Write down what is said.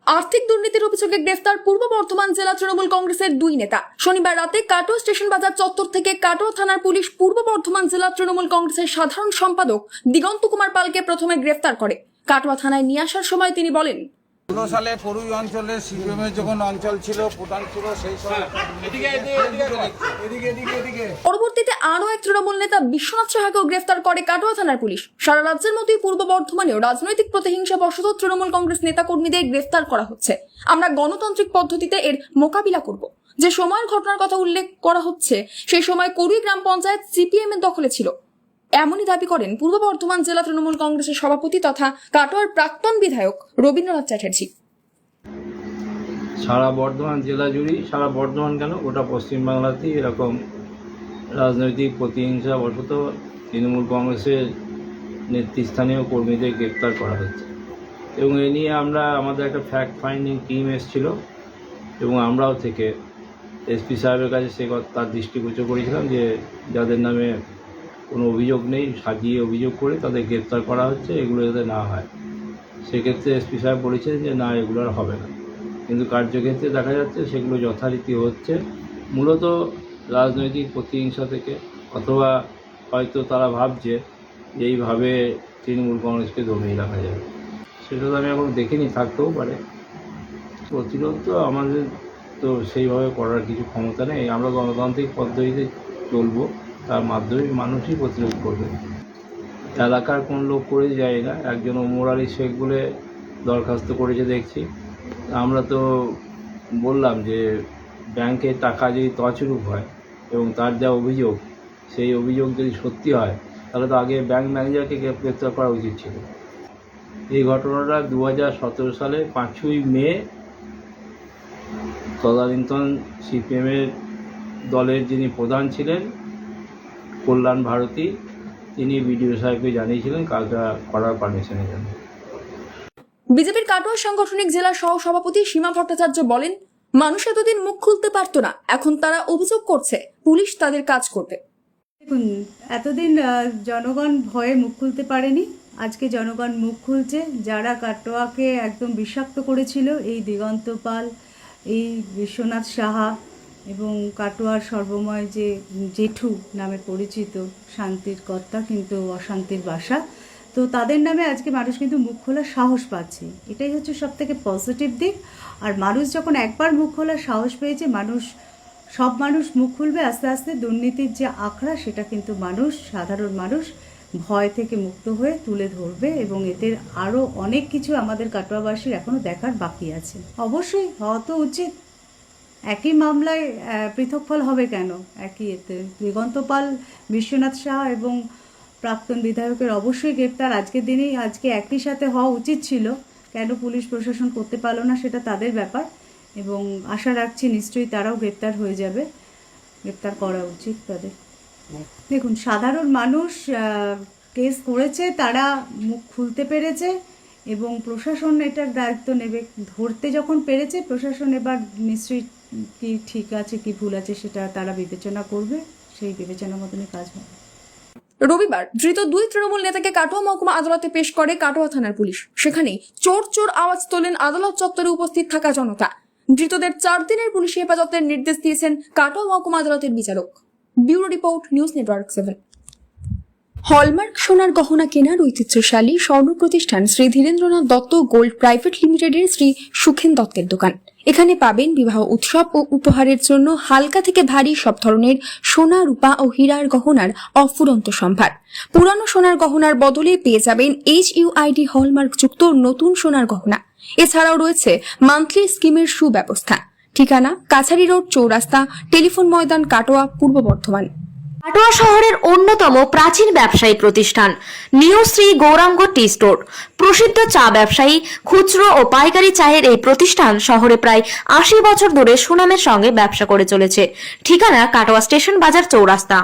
আর্থিক দুর্নীতির অভিযোগে গ্রেফতার পূর্ব বর্ধমান জেলা তৃণমূল কংগ্রেসের দুই নেতা। শনিবার রাতে কাটোয়া স্টেশন বাজার চত্বর থেকে কাটোয়া থানার পুলিশ পূর্ব বর্ধমান জেলা তৃণমূল কংগ্রেসের সাধারণ সম্পাদক দিগন্ত কুমার পালকে প্রথমে গ্রেফতার করে। কাটোয়া থানায় নিয়ে আসার সময় তিনি বলেন, 16 সালে করুই অঞ্চলে সিপিএমের যখন অঞ্চল ছিল, প্রধান ছিল, সেই সময় পরবর্তীতে আরও এক তৃণমূল নেতা বিশ্বনাথ সাহাকেও গ্রেফতার করে কাটোয়া থানার পুলিশ। সারা রাজ্যের মতোই পূর্ব বর্ধমানেও রাজনৈতিক প্রতিহিংসা বশত তৃণমূল কংগ্রেস নেতাকর্মীদের গ্রেফতার করা হচ্ছে। আমরা গণতান্ত্রিক পদ্ধতিতে এর মোকাবিলা করব। যে সময়ের ঘটনার কথা উল্লেখ করা হচ্ছে, সেই সময় করুই গ্রাম পঞ্চায়েত সিপিএম এর দখলে ছিল, এমনই দাবি করেন পূর্ব বর্ধমান জেলা তৃণমূল কংগ্রেসের সভাপতি তথা কাটোয়ার প্রাক্তন বিধায়ক রবীন্দ্রনাথ চ্যাটার্জি। সারা বর্ধমান জেলা জুড়েই, সারা বর্ধমান কেন গোটা পশ্চিমবাংলাতেই এরকম রাজনৈতিক প্রতিহিংসা বশত তৃণমূল কংগ্রেসের নেতৃস্থানীয় কর্মীদের গ্রেপ্তার করা হচ্ছে। এবং এ নিয়ে আমাদের একটা ফ্যাক্ট ফাইন্ডিং টিম এসেছিল এবং আমরাও থেকে এসপি সাহেবের কাছে তার দৃষ্টিগোচর করেছিলাম যে যাদের নামে কোনো অভিযোগ নেই, সাজিয়ে অভিযোগ করে তাদের গ্রেপ্তার করা হচ্ছে, এগুলো যাতে না হয়। সেক্ষেত্রে এসপি সাহেব বলেছেন যে না, এগুলো আর হবে না। কিন্তু কার্যক্ষেত্রে দেখা যাচ্ছে সেগুলো যথারীতি হচ্ছে, মূলত রাজনৈতিক প্রতিহিংসা থেকে, অথবা হয়তো তারা ভাবছে যে এইভাবে তৃণমূল কংগ্রেসকে দমিয়ে রাখা যাবে। সেটা তো আমি এখন দেখিনি, থাকতেও পারে। প্রতিরোধ তো আমাদের তো সেইভাবে করার কিছু ক্ষমতা নেই। আমরা গণতান্ত্রিক পদ্ধতিতে চলবো, তার মাধ্যমে মানুষই প্রতিরোধ করবে। এলাকার কোন লোক করে যায় না, একজন ওমর আলী শেখ বলে দরখাস্ত করেছে দেখছি। আমরা তো বললাম যে ব্যাংকে টাকা যদি তছরূপ হয় এবং তার যা অভিযোগ, সেই অভিযোগ যদি সত্যি হয়, তাহলে তো আগে ব্যাংক ম্যানেজারকে গ্রেপ্তার করা উচিত ছিল। এই ঘটনাটা 2017 সালে 5ই মে তদানীন্তন সিপিএমের দলের যিনি প্রধান ছিলেন কল্যাণ ভারতী, তিনি বিডিও সাহেবকে জানিয়েছিলেন কাজটা করার পারমিশনের জন্য। বিজেপির কাটোয়া সাংগঠনিক জেলা সহ সভাপতি সীমা ভট্টাচার্য বলেন, মানুষ এতদিন মুখ খুলতে পারতো না, এখন তারা অভিযোগ করছে, পুলিশ তাদের কাজ করবে। দেখুন, এতদিন জনগণ ভয়ে মুখ খুলতে পারেনি, আজকে জনগণ মুখ খুলছে। যারা কাটোয়াকে একদম বিষাক্ত করেছিল, এই দিগন্ত পাল, এই বিশ্বনাথ সাহা এবং কাটোয়ার সর্বময় যে জেঠু নামে পরিচিত, শান্তির কর্তা কিন্তু অশান্তির বাসা, তো তাদের নামে আজকে মানুষ কিন্তু মুখ খোলার সাহস পাচ্ছে। এটাই হচ্ছে সবথেকে পজিটিভ দিক। আর মানুষ যখন একবার মুখ খোলার সাহস পেয়েছে, সব মানুষ মুখ খুলবে আস্তে আস্তে। দুর্নীতির যে আখড়া, সেটা কিন্তু সাধারণ মানুষ ভয় থেকে মুক্ত হয়ে তুলে ধরবে এবং এতে আরও অনেক কিছু আমাদের কাটোয়াবাসীর এখনও দেখার বাকি আছে। অবশ্যই হওয়া তো উচিত। একই মামলায় পৃথক ফল হবে কেন? একই এতে দিগন্ত পাল, বিশ্বনাথ সাহা এবং প্রাক্তন বিধায়কের অবশ্যই গ্রেপ্তার আজকের দিনেই, আজকে একই সাথে হওয়া উচিত ছিল। কেন পুলিশ প্রশাসন করতে পারলো না, সেটা তাদের ব্যাপার। এবং আশা রাখছি নিশ্চয়ই তারাও গ্রেপ্তার হয়ে যাবে, গ্রেপ্তার করা উচিত তাদের। দেখুন, সাধারণ মানুষ কেস করেছে, তারা মুখ খুলতে পেরেছে এবং প্রশাসন এটার দায়িত্ব নেবে। ধরতে যখন পেরেছে প্রশাসন, এবার নিশ্চয়ই কি ঠিক আছে কি ভুল আছে সেটা তারা বিবেচনা করবে, সেই বিবেচনার মতনই কাজ হবে। রবিবার ধৃত দুই তৃণমূল নেতাকে কাটোয়া মহকুমা আদালতে পেশ করে কাটোয়া থানার পুলিশ। সেখানেই চোর চোর আওয়াজ তোলেন আদালত চত্বরে উপস্থিত থাকা জনতা। ধৃতদের 4 দিনের পুলিশি হেফাজতের নির্দেশ দিয়েছেন কাটোয়া মহকুমা আদালতের বিচারক। Bureau report, news network 7। Hallmark সোনার গহনা কেনার ঐতিহ্যশালী স্বর্ণ প্রতিষ্ঠান শ্রী ধীরেন্দ্রনাথ দত্ত গোল্ড প্রাইভেট লিমিটেডের শ্রী সুখেন দত্তের দোকান। এখানে পাবেন বিবাহ উৎসব ও উপহারের জন্য হালকা থেকে ভারী সব ধরনের সোনা, রূপা ও হীরার গহনার অফুরন্ত সম্ভার। পুরানো সোনার গহনার বদলে পেয়ে যাবেন HUID হলমার্ক যুক্ত নতুন সোনার গহনা। এছাড়াও রয়েছে মান্থলি স্কিমের সুব্যবস্থা। ঠিকানা কাছারি রোড, চৌরাস্তা, টেলিফোন ময়দান, কাটোয়া, পূর্ব বর্ধমান। কাটোয়া শহরের অন্যতম প্রাচীন ব্যবসায়ী প্রতিষ্ঠান new Shri Gauranga T store. প্রসিদ্ধ চা ব্যবসায়ী, খুচরো ও পাইকারি চায়ের এই প্রতিষ্ঠান শহরে প্রায় 80 বছর ধরে সুনামের সঙ্গে ব্যবসা করে চলেছে। ঠিকানা কাটোয়া স্টেশন বাজার, চৌরাস্তা।